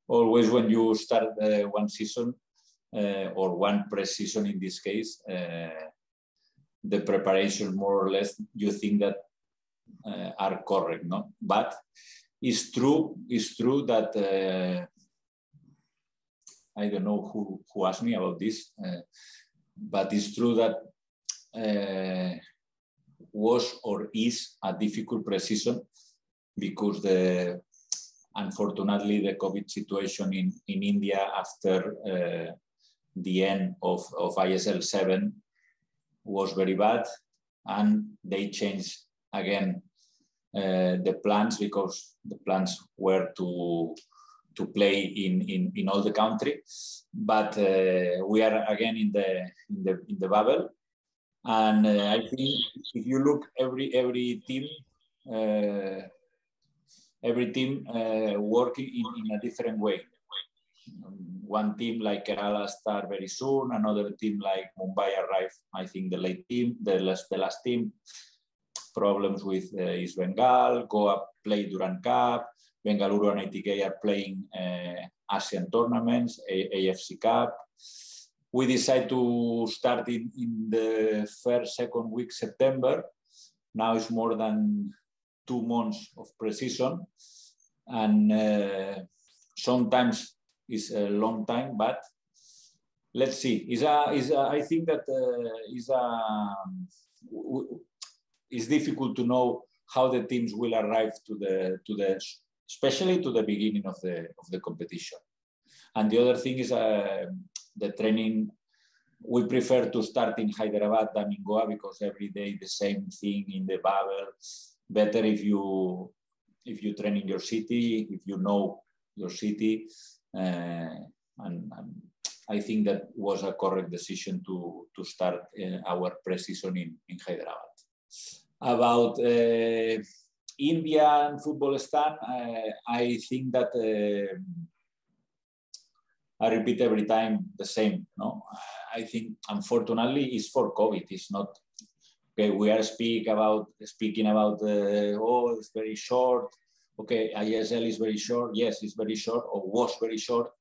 always when you start one season or one pre-season in this case, the preparation more or less you think that are correct, no? But it's true that I don't know who asked me about this, but it's true that was or is a difficult pre-season because unfortunately the COVID situation in India after the end of ISL 7 was very bad, and they changed again the plans because the plans were to play in all the country, but we are again in the bubble, and I think if you look every team working in a different way. One team like Kerala start very soon, another team like Mumbai arrive, I think the last team. Problems with East Bengal, Goa play Durand Cup, Bengaluru and ITK are playing Asian tournaments, AFC Cup. We decide to start in the second week September. Now it's more than 2 months of pre-season, and sometimes it's a long time, but let's see. I think that it's difficult to know how the teams will arrive especially to the beginning of the competition. And the other thing is the training. We prefer to start in Hyderabad than in Goa because every day the same thing in the bubble. Better if you train in your city, if you know your city, and I think that was a correct decision to start our pre-season in Hyderabad. About India and football stand, I think that I repeat every time the same. No, I think unfortunately it's for COVID. It's not okay. We are speaking about oh, it's very short. Okay, ISL is very short. Yes, it's very short or was very short.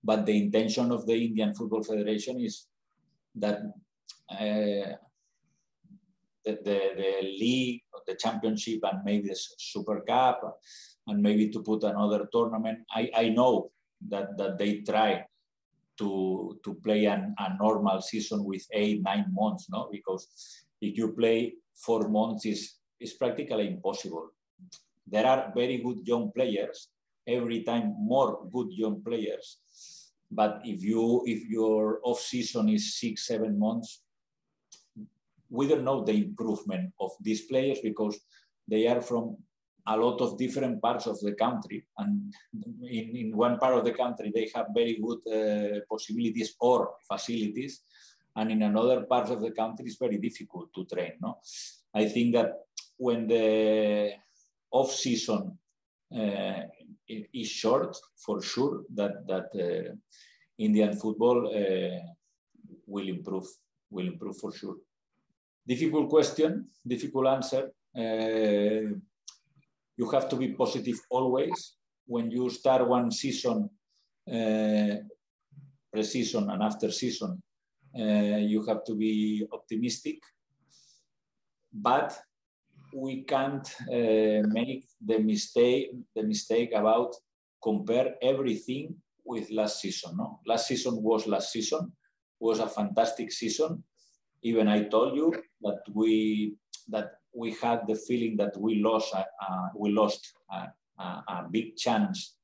But the intention of the Indian Football Federation is that the league, the championship, and maybe the Super Cup, and maybe to put another tournament. I know that they try to play a normal season with 8-9 months, no? Because if you play 4 months, it's practically impossible. There are very good young players, every time more good young players. But if your off season is 6-7 months, we don't know the improvement of these players because they are from a lot of different parts of the country. And in one part of the country, they have very good possibilities or facilities. And in another part of the country, it's very difficult to train. No? I think that when the off season is short, for sure, that Indian football will improve for sure. Difficult question, difficult answer. You have to be positive always. When you start one season, pre-season and after season, you have to be optimistic. But we can't make the mistake about compare everything with last season. No? Last season was a fantastic season. Even I told you that we had the feeling that we lost a big chance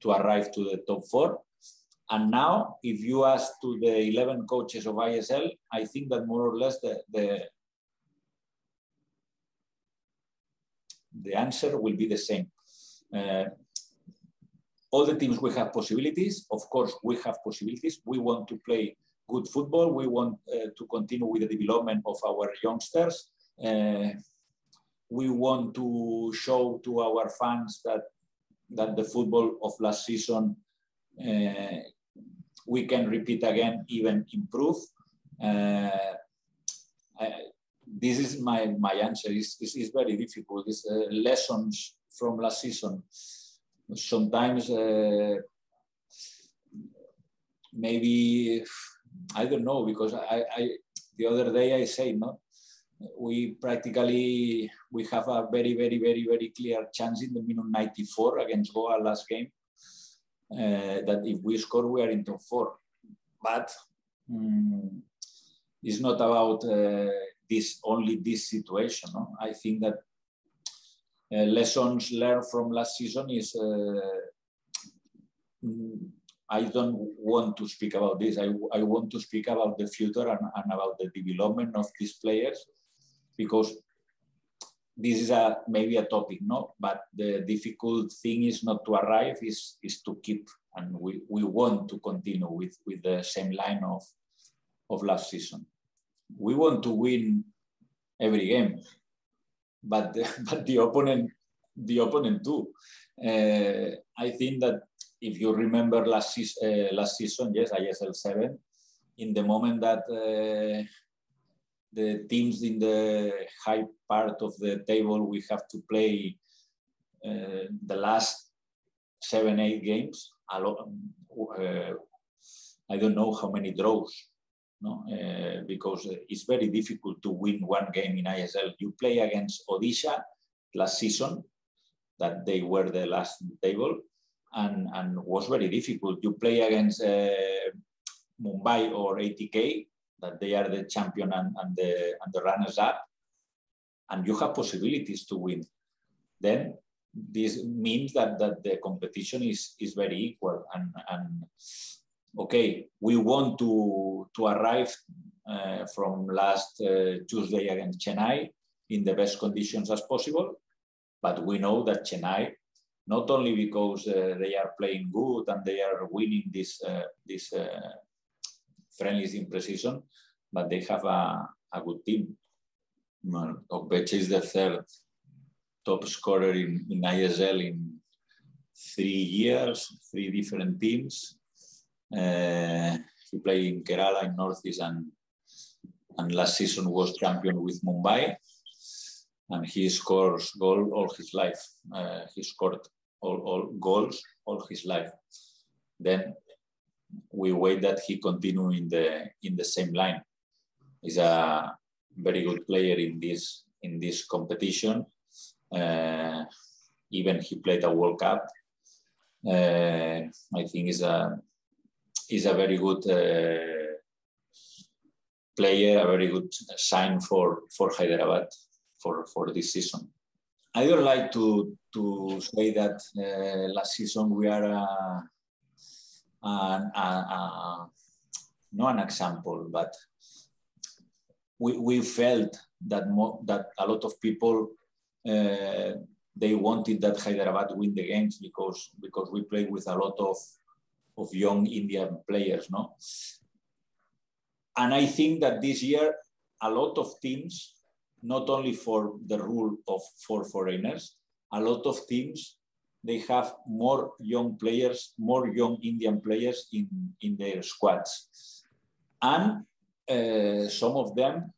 to arrive to the top 4. And now, if you ask to the 11 coaches of ISL, I think that more or less the answer will be the same. All the teams will have possibilities. Of course, we have possibilities. We want to play good football. We want to continue with the development of our youngsters. We want to show to our fans that the football of last season we can repeat again, even improve. This is my answer. It's very difficult. It's lessons from last season. Sometimes maybe, I don't know, because the other day I say, no, we have a very clear chance in the minute 94 against Goa last game, that if we score, we are in top 4. But it's not about only this situation. No? I think that lessons learned from last season is, I don't want to speak about this. I want to speak about the future and about the development of these players, because this is maybe a topic, no? But the difficult thing is not to arrive, is to keep. And we want to continue with the same line of last season. We want to win every game, but the opponent too. I think that if you remember last season, yes, ISL 7, in the moment that the teams in the high part of the table, we have to play the last 7-8 games. I don't know how many draws, no? Because it's very difficult to win one game in ISL. You play against Odisha last season, that they were the last in the table, and was very difficult. You play against Mumbai or ATK, that they are the champion and the runners-up, and you have possibilities to win. Then this means that the competition is very equal. And okay, we want to arrive from last Tuesday against Chennai in the best conditions as possible, but we know that Chennai, not only because they are playing good and they are winning this friendlies in pre-season, but they have a good team. Okbeche is the third top scorer in ISL in 3 years, 3 different teams. He played in Kerala, in Northeast, and last season was champion with Mumbai. And he scores goals all his life. He scored all goals all his life. Then we wait that he continue in the same line. He's a very good player in this competition. Even he played a World Cup. I think he's a very good player, a very good sign for Hyderabad for this season. I don't like to say that last season we are not an example, but we felt that a lot of people they wanted that Hyderabad win the games because we played with a lot of young Indian players, no? And I think that this year a lot of teams, not only for the rule of 4 foreigners, a lot of teams, they have more young players, more young Indian players in their squads. And some of them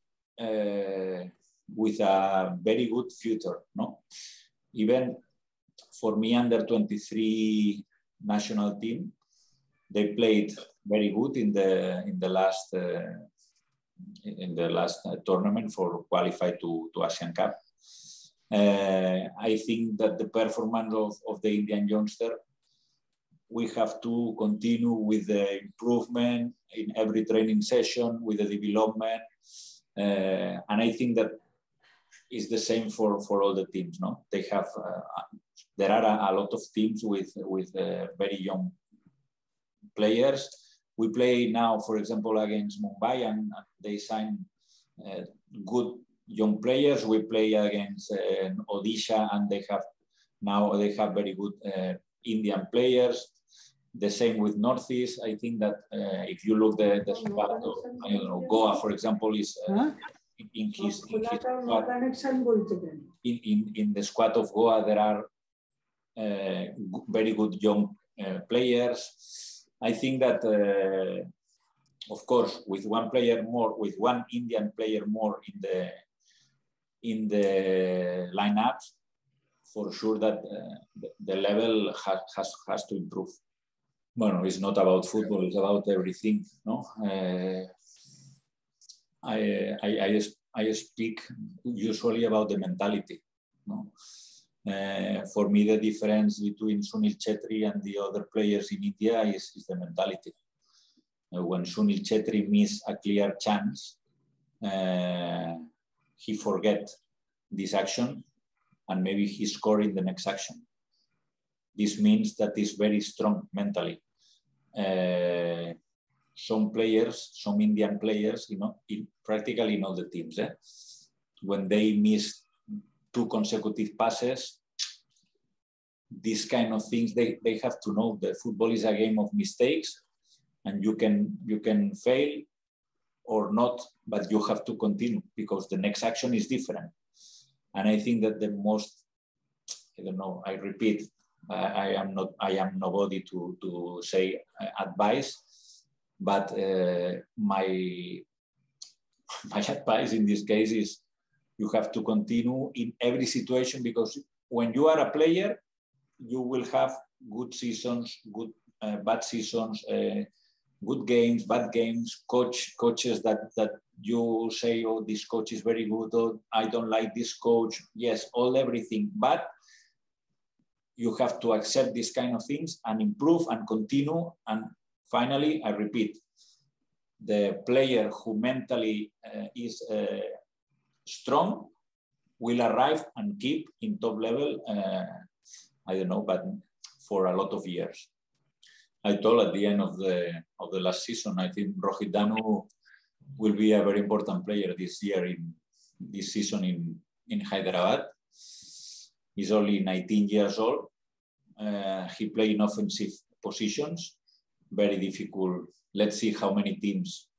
with a very good future, no? Even for me, under 23 national team, they played very good in the last tournament for qualify to Asian Cup. I think that the performance of the Indian youngster, we have to continue with the improvement in every training session, with the development. And I think that is the same for all the teams, no? They have, there are a lot of teams with very young players. We play now, for example, against Mumbai, and they sign good young players. We play against Odisha, and they have very good Indian players. The same with Northeast. I think that if you look the squad of, I don't know, Goa, for example, is in the squad of Goa, there are very good young players. I think that, of course, with one Indian player more in the lineups, for sure that the level has to improve. Well, it's not about football, it's about everything, no? I speak usually about the mentality, no? For me, the difference between Sunil Chhetri and the other players in India is the mentality. When Sunil Chhetri misses a clear chance, he forgets this action and maybe he scores in the next action. This means that he's very strong mentally. Some players, some Indian players, you know, practically in all the teams, when they miss 2 consecutive passes, these kind of things, they have to know that football is a game of mistakes, and you can fail or not, but you have to continue because the next action is different. And I think that the most, I don't know, I repeat, I am nobody to say advice, but my advice in this case is you have to continue in every situation, because when you are a player, you will have good seasons, good bad seasons, good games, bad games, coaches that you say, oh, this coach is very good, or I don't like this coach. Yes, everything, but you have to accept these kind of things and improve and continue. And finally, I repeat, the player who mentally is strong will arrive and keep in top level, I don't know, but for a lot of years. I told at the end of the last season, I think Rohit Danu will be a very important player this season in Hyderabad. He's only 19 years old. He plays in offensive positions, very difficult. Let's see how many teams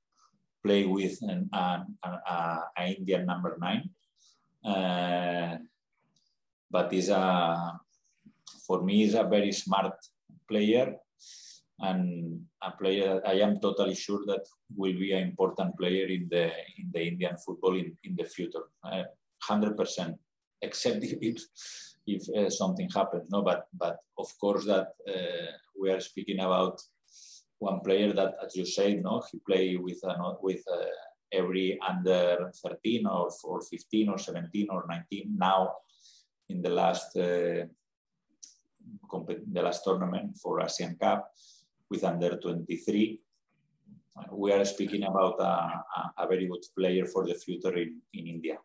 play with an Indian number 9. But for me, he's a very smart player, and a player I am totally sure that will be an important player in the Indian football in the future, 100%. Except if something happens, no. But of course that we are speaking about one player that, as you said, no, he played with every under 13 or 15 or 17 or 19. Now, in the last tournament for Asian Cup with under 23, we are speaking about a very good player for the future in India.